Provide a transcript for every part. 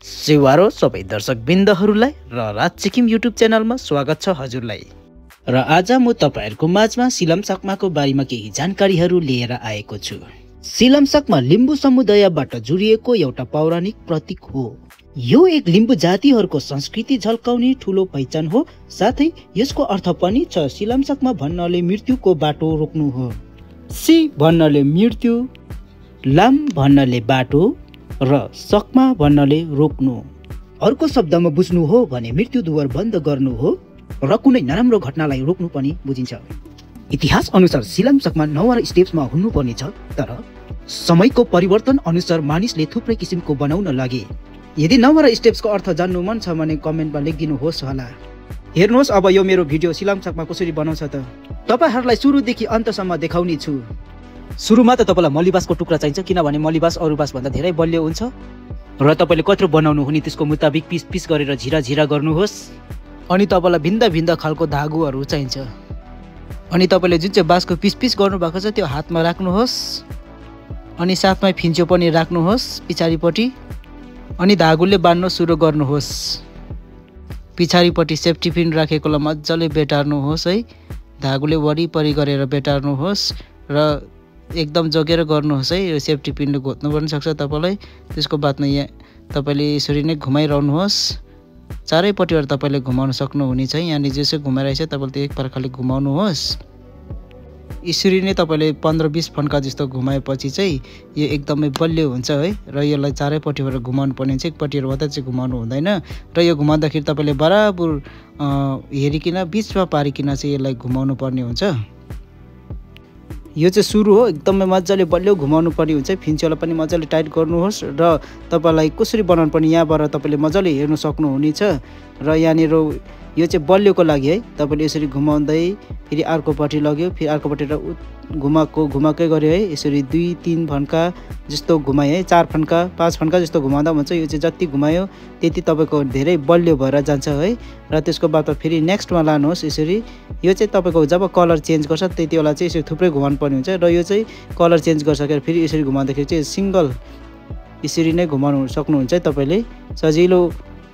सेवारो सबै दर्शकबिन्दहरूलाई र राज सिक्किम युट्युब च्यानलमा स्वागत छ हजुरलाई। र आज म तपाईहरुको माझमा सिलम सक्माको बारेमा केही जानकारीहरू लिएर आएको छु। सिलम सक्मा लिम्बू समुदायबाट जोडिएको एउटा पौराणिक प्रतीक हो। यो एक लिम्बू जातिहरूको संस्कृति झल्काउने ठूलो पहिचान हो। साथै यसको अर्थ पनि छ सिलम सक्मा भन्नाले मृत्युको बाटो रोक्नु हो। सी भन्नाले मृत्यु, लाम भन्नाले बाटो र सक्मा भन्नाले रोक्नु। अर्को शब्दमा बुझ्नु हो भने मृत्युद्वार बन्द गर्नु हो र कुनै नराम्रो घटनालाई रोक्नु पनि बुझिन्छ। इतिहास अनुसार सिलम सक्मा 9 स्टेप्समा हुनुपर्ने छ, तर समयको परिवर्तन अनुसार मानिसले थुप्रै किसिमको बनाउन लागे। यदि 9 स्टेप्सको अर्थ जान्नु मन छ भने कमेन्टमा लेखिदिनुहोस् होला। हेर्नुहोस्, अब यो मेरो भिडियो सिलम सक्मा कसरी बनाउँछ त तपाईहरुलाई सुरुदेखि अन्तसम्म देखाउने छु। सुरुमा त तपाईलाई मलिबासको टुक्रा चाहिन्छ, किनभने मलिबास अरु बास भन्दा धेरै बलियो हुन्छ र तपाईले कत्रो बनाउनु हुने त्यसको मुताबिक पिस पिस गरेर झिरा झिरा गर्नुहोस्। अनि तपाईलाई भिन्दा भिन्दा खालको धागोहरु चाहिन्छ। अनि तपाईले जुन चाहिँ बाँसको पिस पिस गर्नु भएको छ त्यो हातमा राख्नुहोस्। अनि साथमै फिन्चो पनि राख्नुहोस् पछाडीपट्टि। अनि धागोले बान्नु सुरु गर्नुहोस्। पछाडीपट्टि सेफ्टी पिन राखेकोलाई मज्जाले बेटार्नुहोस् है। धागोले वरिपरि गरेर बेटार्नुहोस् र एकदम जोगेर गर्नुहोस् है। यो सेफ्टी पिनले घोत्नु पनि सक्छ तपाईलाई। त्यसको बादमा यहाँ तपाईले यसरी नै घुमाइरहनुहोस्। चारैपट्टिबाट तपाईले घुमाउन सक्नुहुनेछ। यहाँले जसो घुमाइरहेछ तपाईले त्यो एक प्रकारले घुमाउनुहोस्। यसरी नै तपाईले 15-20 फन्का जस्तो घुमाएपछि चाहिँ यो एकदमै बलियो हुन्छ है। र यसलाई चारैपट्टिबाट घुमाउनु पर्ने हुन्छ, एकपट्टिबाट मात्रै चाहिँ घुमाउनु हुँदैन। र यो घुमाउँदाखेरि तपाईले बराबर हेरिकिन बीचमा पारिकिन चाहिँ यसलाई घुमाउनु पर्ने हुन्छ। यो चाहिँ सुरु हो, एकदमै मजाले बलियो घुमाउनु पर्ने हुन्छ। फिन्चोलाई पनि मजाले टाइट गर्नुहोस् र तपाईलाई कसरी बनाउनु पर्ने यहाँबाट तपाईले मजाले हेर्न सक्नुहुनेछ। र यहाँनिर यो चाहिँ बलियोको लागि है। तपाईले यसरी घुमाउँदै फेरि अर्कोपट्टि लग्यो, फेरि अर्कोपट्टि घुमाकै गर्यो है। यसरी 2-3 फन्का जस्तो घुमायो है। 4 फन्का 5 फन्का जस्तो घुमाउँदा हुन्छ। यो चाहिँ जति घुमायो त्यति तपाईको धेरै बलियो भएर जान्छ है। र त्यसको बादमा फेरि नेक्स्टमा लानुहोस् यसरी। यो चाहिँ तपाईको जब कलर चेन्ज गर्छ त्यति बेला चाहिँ यसरी थुप्रै घुमाउनु पर्ने हुन्छ। र यो चाहिँ कलर चेन्ज गरिसकेर फेरि यसरी घुमाउँदाखेरि चाहिँ सिंगल यसरी नै घुमाउनु सक्नुहुन्छ तपाईले। सजिलो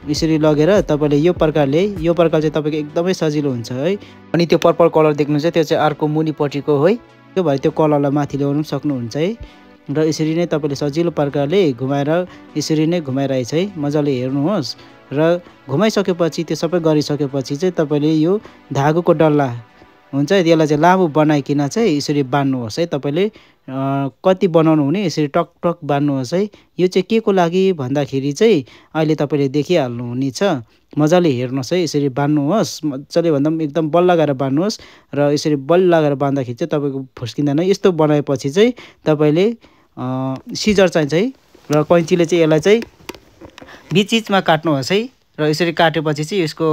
यसरी लगेर तपाईले यो प्रकार चाहिँ तपाईको एकदमै सजिलो हुन्छ है। अनि त्यो पर्पल कलर देख्नुहुन्छ त्यो चाहिँ अर्को मुनिपट्टिको है। त्यो भए त्यो कलरलाई माथि ल्याउनु सक्नुहुन्छ है। र यसरी नै तपाईले सजिलो प्रकारले घुमाएर यसरी नै घुमाइरहेछ है। मजाले हेर्नुहोस्। र घुमाइसकेपछि त्यो सबै गरिसकेपछि चाहिँ तपाईले यो धागोको डल्ला हुन्छ यसलाई चाहिँ लामो बनाइकिन चाहिँ यसरी बान्नुहोस् है। तपाईले कति बनाउनु हुने यसरी टक टक बान्नुहोस् है। यो चाहिँ के को लागि भन्दाखेरि चाहिँ अहिले तपाईले देखिहाल्नु हुनेछ। मजाले हेर्नुहोस् है। यसरी बान्नुहोस्, मजाले भन्दा पनि एकदम बल लगाएर बान्नुहोस्। र यसरी बल लगाएर बान्दाखेरि चाहिँ तपाईको फुस्किँदैन। यस्तो बनाएपछि चाहिँ तपाईले सिजर चाहिन्छ है। र कैँचीले चाहिँ यसलाई चाहिँ बीचमा काट्नुहोस् है। र यसरी काटेपछि चाहिँ यसको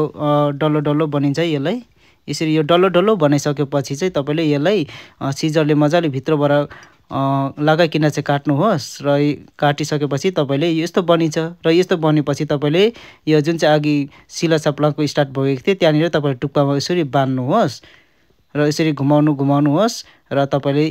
डल्लो डल्लो बनिन्छ है। यसलाई यसरी यो डल्लो डल्लो बनाइसकेपछि चाहिँ तपाईले यसलाई सिजरले मजाले भित्रबाट लगाइकिन चाहिँ काट्नुहोस्। र काटिसकेपछि तपाईले यस्तो बनिन्छ। र यस्तो बनेपछि तपाईले यो जुन चाहिँ अघि सिला चप्लाको स्टार्ट भएको थियो त्यहाँनिर तपाईले टुप्पामा यसरी बान्नुहोस् र यसरी घुमाउनुहोस्। र तपाईले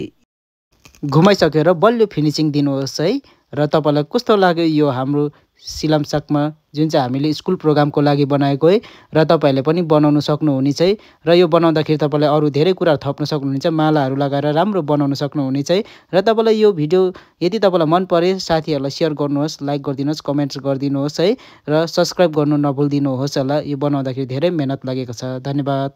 घुमाइसकेर बलियो फिनिसिङ दिनुहोस् है। र तपाईलाई कस्तो लाग्यो यो हाम्रो सिलम सक्मा जुन चाहिँ हामीले स्कुल प्रोग्रामको लागि बनाएको है। र तपाईहरुले पनि बनाउन सक्नुहुनेछ है। र यो बनाउँदाखेरि तपाईले अरु धेरै कुरा थप्न सक्नुहुनेछ। मालाहरू लगाएर राम्रो बनाउन सक्नुहुनेछ है। र तपाईलाई यो भिडियो यदि तपाईलाई मन परे साथीहरुलाई शेयर गर्नुहोस्, लाइक गरिदिनुहोस्, कमेन्ट्स गरिदिनुहोस् है। र सब्स्क्राइब गर्नु नभुल्दिनुहोस् होला। यो बनाउँदाखेरि धेरै मेहनत लागेको छ। धन्यवाद।